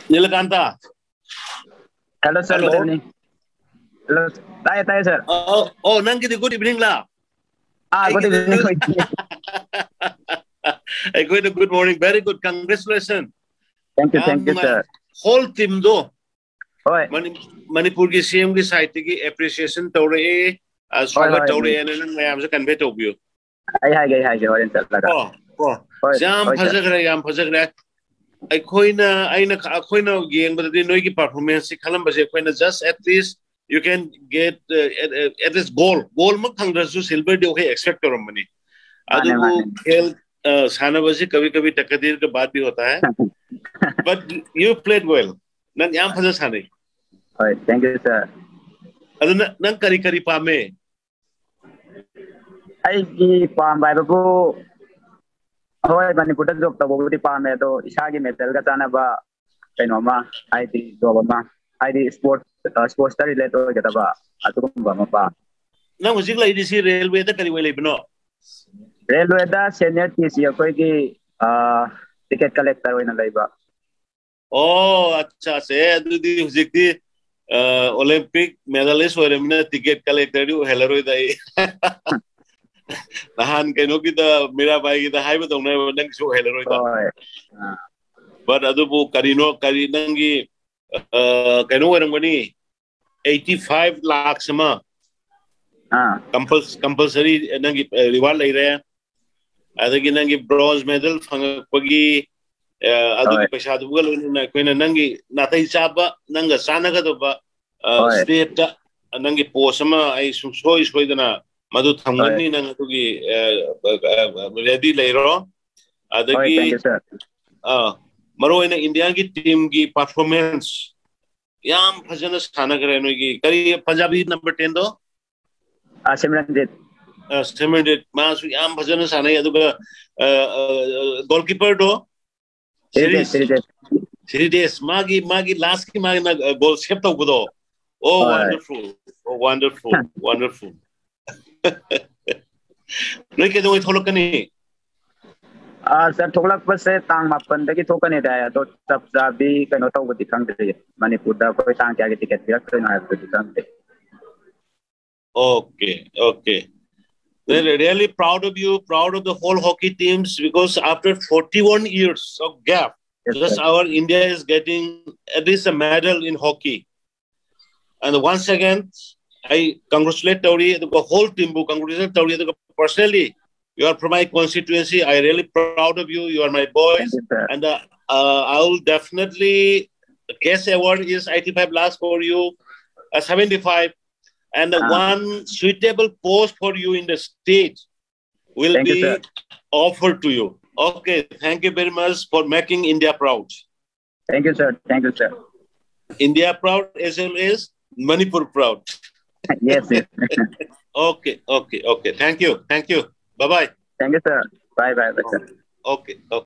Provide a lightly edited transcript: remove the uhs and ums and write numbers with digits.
Nilakanta. Hello, sir. Hello. Good evening. Hello. Tayo, sir. Nangi good evening la. Good evening. Good morning. Very good. Congratulations. Thank you, sir. Whole team do. Oi. Manipur ki CM ki site ki appreciation tawre swagat tawre and mayam se convey to you. Hi, orange laga. Jam phajagre. Aina game but the noiki performance kalam just at least you can get at least goal mak thangdrasu silver de okay expect karo mani adu khel sana baji kabhi takadir ka baat bhi hota hai but you played well nang yam phaja sanai thank you, sir. adu nang kari pame ai ki pam bai bu Hoy, Manipur job to bodi pam me to isagi medal ka chana ba kaino ma ID job ma ID sports related to geta ba atu ba ma pa nang hujik lai di si railway ta kari wai bno railway da senior TC koi ki ticket collector hoina lai ba acha se adu di hujik di Olympic medalist hoire mina ticket collector du helero dai nahan kaino kita mera bai kita hai batong na nang so helero ida but adu bu kari nangi kaino warang bani 85 lakhs ma compulsory nangi reward lai re adagi nangi bronze medal phangakpagi adu ki paisa du gal na koina nangi natai chaba nanga sanaga do ba state nangi posama ai soi dana madu thamgani nang atugi ready lairo adagi maro ina India ki team ki performance yam phajana sthana kare no ki kari Punjabi number 10 do Simranjit masu yam phajana sanai aduga goalkeeper do series magi last ki magi goal save to budo wonderful Noi ke doi tholok kani sir tholak pa se tang mapan da ki thokani da to sab sabi kaino taw gati khangde Manipur da koi tang kya ki ticket biak to na to khangde okay we're really proud of you, proud of the whole hockey teams because after 41 years of gap our India is getting at least a medal in hockey and once again I congratulate Tauri, the whole team. Congratulate Tauri, personally. You are from my constituency. I really proud of you. You are my boys, and I will definitely guess award is 85 lakhs for you, 75, and one suitable post for you in the state will be offered to you. Okay, thank you very much for making India proud. Thank you, sir. India proud as well as Manipur proud. Yes. Okay. Thank you. Bye-bye. Thank you, sir. Bye. Okay.